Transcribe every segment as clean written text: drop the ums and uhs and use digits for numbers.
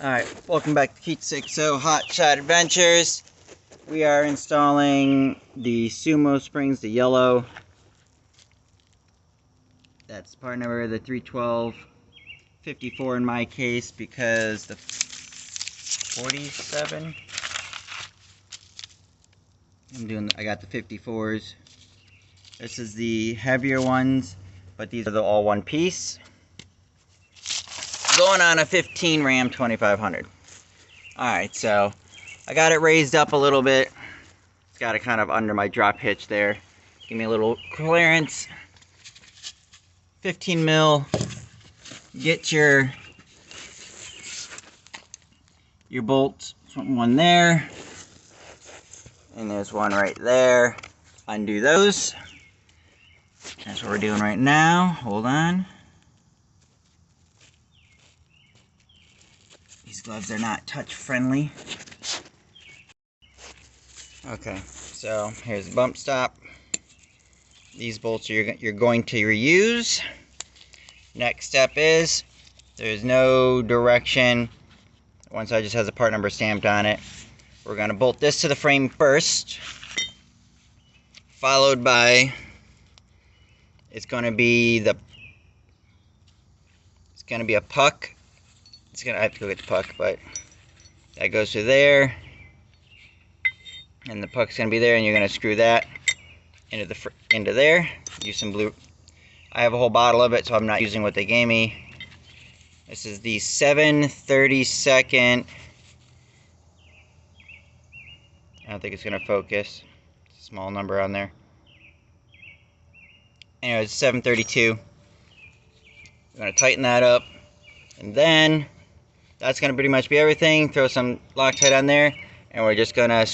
Alright, welcome back to Keat 60 Hotshot Adventures. We are installing the Sumo springs, the yellow. That's part number, the 312-54 in my case, because the 47, I got the 54s. This is the heavier ones, but these are the all one piece. Going on a 15 Ram 2500. Alright, so I got it raised up a little bit. It's got it kind of under my drop hitch there. Give me a little clearance. 15 mil. Get your bolts. One there. And there's one right there. Undo those. That's what we're doing right now. Hold on. These gloves are not touch friendly. Okay, so here's the bump stop. These bolts you're going to reuse. Next step is there's no direction. One side just has a part number stamped on it. We're going to bolt this to the frame first, followed by it's going to be a puck. I have to go get the puck, but that goes to there, and the puck's gonna be there, and you're gonna screw that into there. Use some blue. I have a whole bottle of it, so I'm not using what they gave me. This is the 7/32. I don't think it's gonna focus. It's a small number on there. Anyways, 7/32. We're gonna tighten that up, and then that's going to pretty much be everything. Throw some Loctite on there, and we're just going to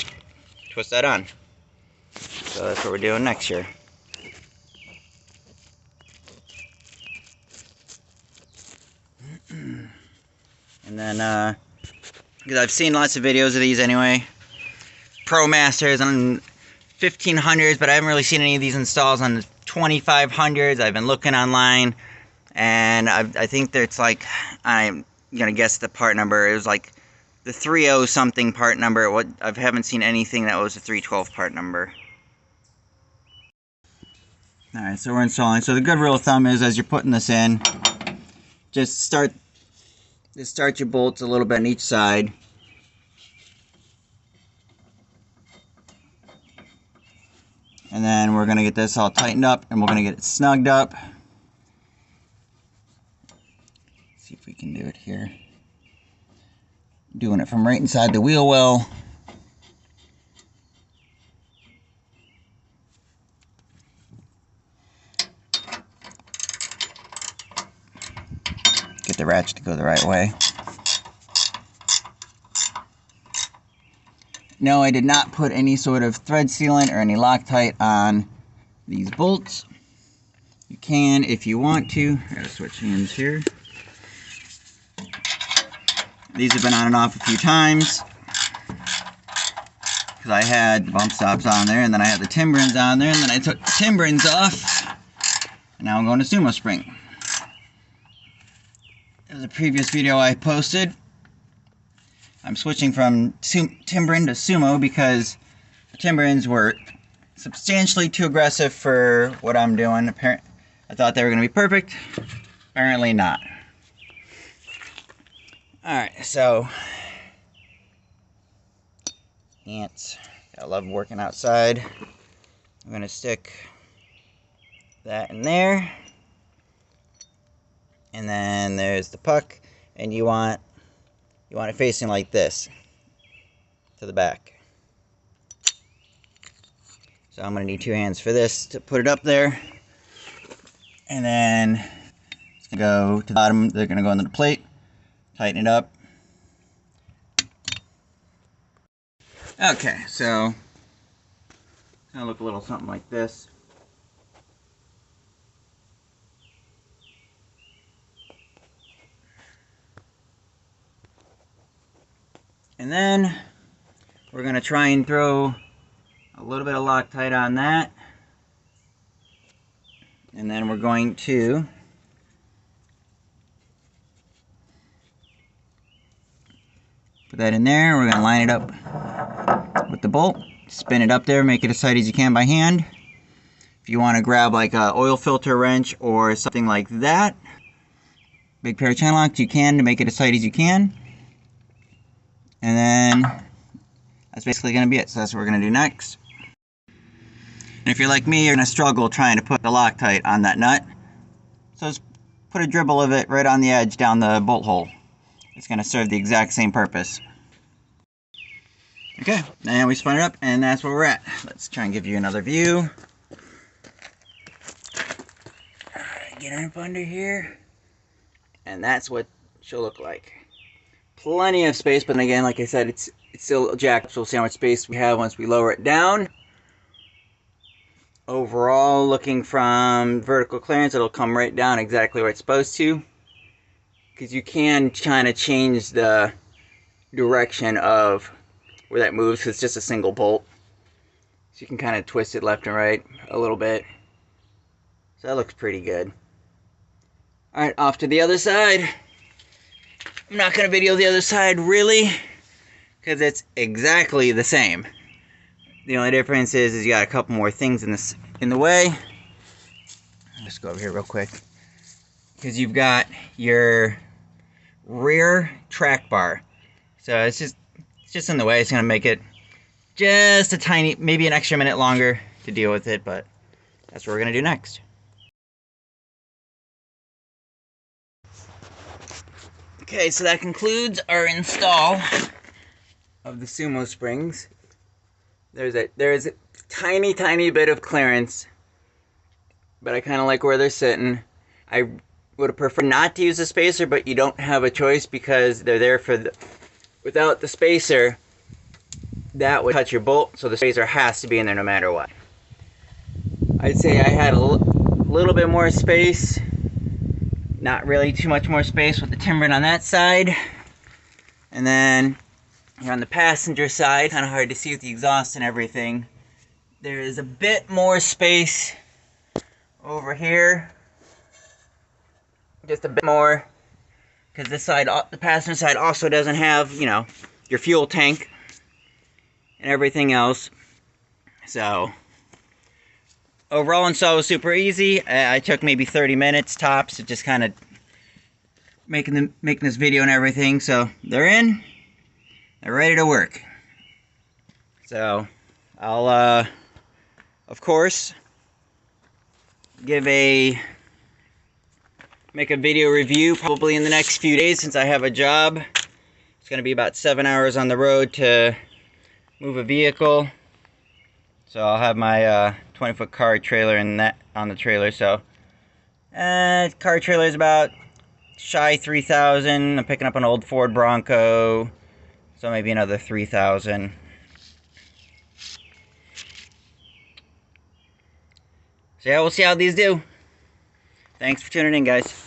twist that on. So that's what we're doing next here. And then, because I've seen lots of videos of these anyway. Pro Masters on 1500s, but I haven't really seen any of these installs on the 2500s. I've been looking online, and I think that it's like, I'm gonna guess the part number. It was like the 30 something part number. I haven't seen anything that was a 312 part number. Alright, so we're installing. So the good rule of thumb is, as you're putting this in, just start your bolts a little bit on each side. And then we're gonna get this all tightened up, and we're gonna get it snugged up. See if we can do it here. Doing it from right inside the wheel well. Get the ratchet to go the right way. No, I did not put any sort of thread sealant or any Loctite on these bolts. You can if you want to. I gotta switch hands here. These have been on and off a few times because I had bump stops on there, and then I had the timbrens on there, and then I took the timbrens off, and now I'm going to Sumo spring. There's a previous video I posted. I'm switching from timbren to Sumo because the timbrens were substantially too aggressive for what I'm doing. I thought they were going to be perfect. Apparently not. Alright, so ants. I love working outside. I'm going to stick that in there. And then there's the puck, and you want it facing like this to the back. So I'm going to need two hands for this to put it up there. And then it's going to go to the bottom. They're going to go into the plate. Tighten it up. Okay, so it's gonna look a little something like this. And then we're gonna try and throw a little bit of Loctite on that. And then we're going to Put that in there. We're going to line it up with the bolt. Spin it up there. Make it as tight as you can by hand. If you want to grab like a oil filter wrench or something like that, big pair of channel locks, you can to make it as tight as you can. And then that's basically going to be it. So that's what we're going to do next. And if you're like me, you're going to struggle trying to put the Loctite on that nut. So just put a dribble of it right on the edge down the bolt hole. It's going to serve the exact same purpose. Okay, and we spun it up, and that's where we're at. Let's try and give you another view. Alright, get up under here. And that's what she'll look like. Plenty of space, but again, like I said, it's still jacked, so we'll see how much space we have once we lower it down. Overall, looking from vertical clearance, it'll come right down exactly where it's supposed to. Because you can kind of change the direction of where that moves, because it's just a single bolt. So you can kind of twist it left and right a little bit. So that looks pretty good. Alright, off to the other side. I'm not going to video the other side really, because it's exactly the same. The only difference is you got a couple more things in the way. Let's go over here real quick. Because you've got your rear track bar. So it's just in the way. It's going to make it just a tiny, maybe an extra minute longer to deal with it, but that's what we're going to do next. Okay, so that concludes our install of the Sumo springs. There's a tiny bit of clearance, but I kind of like where they're sitting. I would have preferred not to use a spacer, but you don't have a choice because they're there for the... Without the spacer, that would touch your bolt, so the spacer has to be in there no matter what. I'd say I had a little bit more space. Not really too much more space with the timbren on that side. And then here on the passenger side, kind of hard to see with the exhaust and everything, there is a bit more space over here. Just a bit more. Because this side, the passenger side also doesn't have, you know, your fuel tank and everything else. So, overall install was super easy. I took maybe 30 minutes tops to just kind of making this video and everything. So, they're in. They're ready to work. So, I'll, of course, make a video review probably in the next few days since I have a job. It's going to be about 7 hours on the road to move a vehicle. So I'll have my 20-foot car trailer and that on the trailer. So car trailer is about shy 3,000. I'm picking up an old Ford Bronco, so maybe another 3,000. So yeah, we'll see how these do. Thanks for tuning in, guys.